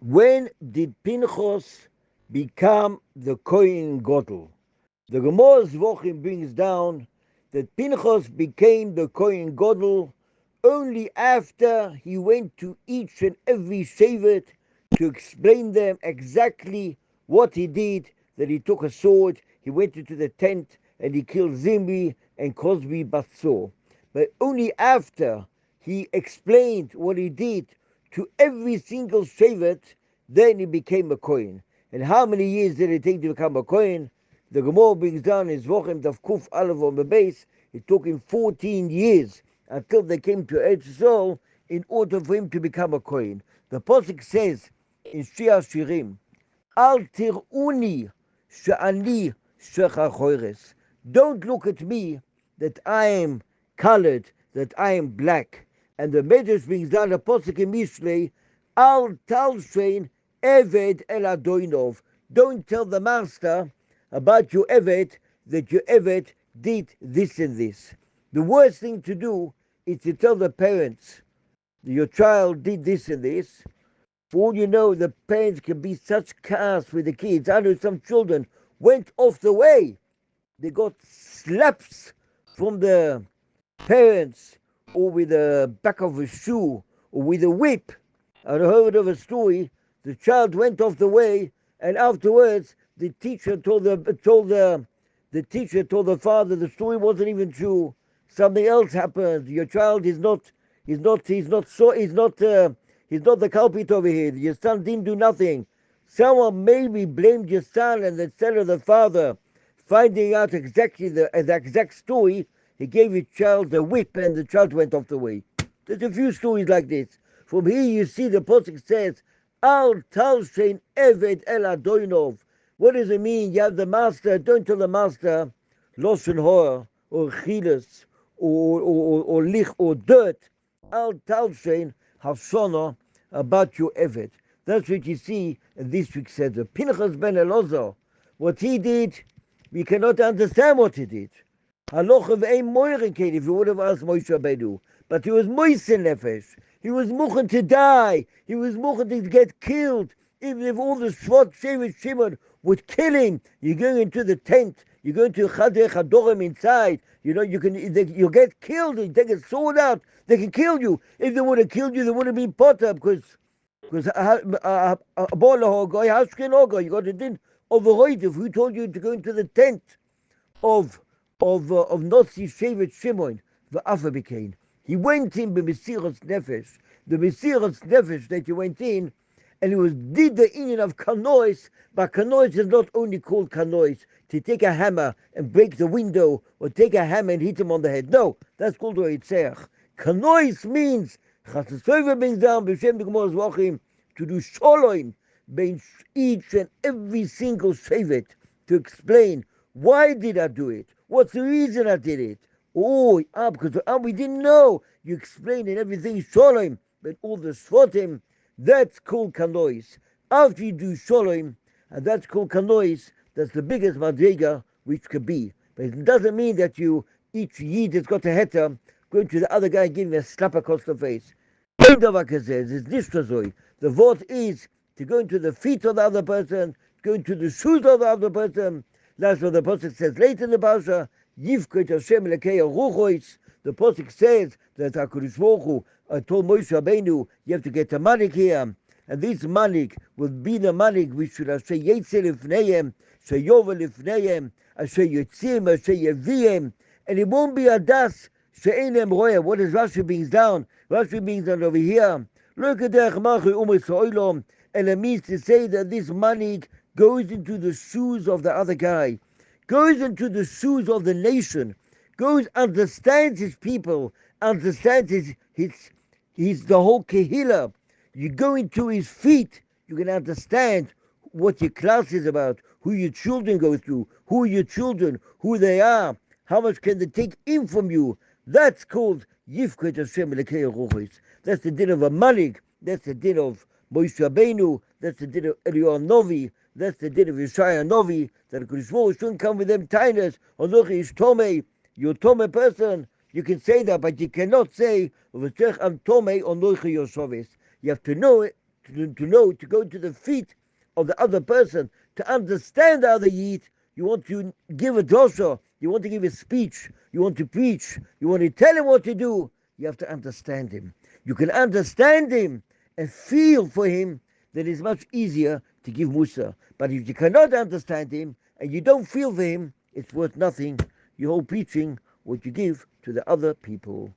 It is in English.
When did Pinchas become the Kohen Gadol? The Gemara's Vochim brings down that Pinchas became the Kohen Gadol only after he went to each and every shevet to explain them exactly what he did, that he took a sword, he went into the tent, and he killed Zimri and Cosbi Batzor. But only after he explained what he did to every single shevet, then he became a Kohen. And how many years did it take to become a Kohen? The Gemara brings down his Vochem Daf Kuf Aleph on the base. It took him 14 years until they came to Eretz Yisrael in order for him to become a Kohen. The Pasuk says in Shir Shirim, Al tir'uni she'ani shecha choires. Don't look at me that I am colored, that I am black. And the Medrash brings down a Pasuk in Mishlei, Al talshein eved el adoinov. Don't tell the master about your Evet that your Evet did this and this. The worst thing to do is to tell the parents your child did this and this. For all you know, the parents can be such chaos with the kids. I know some children went off the way. They got slaps from the parents, or with the back of a shoe, or with a whip. I heard of a story. The child went off the way, and afterwards the teacher told the teacher told the father the story wasn't even true. Something else happened. Your child is not he's not the culprit over here. Your son didn't do nothing. Someone maybe blamed your son, and instead of the father finding out exactly the exact story, he gave his child a whip, and the child went off the way. There's a few stories like this. From here you see the Pasuk says, Al talshein eved el adoinov. What does it mean? You have the master, don't tell the master, loshen hor, or chilas, or lich, or dirt. Al talshein hashana, about your eved. That's what you see in this week's Seder. Pinchas ben Elazar, what he did, we cannot understand what he did. Haloch of ein moirenkein, if you would have asked Moshe Rabbeinu. But he was moisen nefesh. He was muchen to die. He was muchen to get killed. Even if all the Shvat Shevet Shimon would kill him, you're going into the tent. You're going to Chadei Chadorim inside. You know, you'll get killed. You take a sword out, they can kill you. If they would have killed you, they would have been potter, because you got to din overrated. Who told you to go into the tent of Nazi Shevet Shimon? The Afa became. He went in b'mesiras nefesh, the mesiras nefesh that he went in, and he did the union of kanois. But kanois is not only called kanois to take a hammer and break the window, or take a hammer and hit him on the head. No, that's called Reitzach. Kanois means Chassasover brings down b'shem the Gemara's Vachim to do shalom between each and every single shevet, to explain why did I do it, what's the reason I did it. Oh, because we didn't know. You explain and everything shalom, but all the shvatim, that's called kanois. After you do shalom, and that's called kanois, that's the biggest madrega which could be. But it doesn't mean that each yid that's got a heter, going to the other guy and giving a slap across the face. The vote is to go into the feet of the other person, go into the shoes of the other person. That's what the Pasuk says later in the Parsha. Yivkot Hashem lekei ruchois. The Pasuk says that HaKadosh Baruch Hu told Moshe Rabbeinu, you have to get a manik here, and this manik will be the manik which should Asher Yetzer Lifneihem, Asher Yovel Lifneihem, Asher Yotzim, Asher Yeviem, and it won't be a das she'einem roya. What is Rashi brings down? Rashi brings down over here. Look at the Chmachu Umis Ha'olam, and it means to say that this manik goes into the shoes of the other guy, goes into the shoes of the nation, understands his people, understands his the whole kehillah. You go into his feet, you can understand what your class is about, who your children go through, who are your children, who they are, how much can they take in from you. That's called Yifkot Hashem Lekei Ruchos. That's the din of a manik. That's the din of Moshe Rabbeinu. That's the din of Eliyahu Novi. That's the din of Yeshaya Novi, that a Baruch shouldn't come with them tinus. Or look, he's Tomei. You're a Tomei person. You can say that, but you cannot say, I'm Tomei or Nochi Yoshovis. You have to know it to know, to go to the feet of the other person, to understand the other Yid. You want to give a drosha, you want to give a speech, you want to preach, you want to tell him what to do. You have to understand him. You can understand him and feel for him, then it's much easier to give Musa. But if you cannot understand him and you don't feel for him, it's worth nothing. Your whole preaching, what you give to the other people.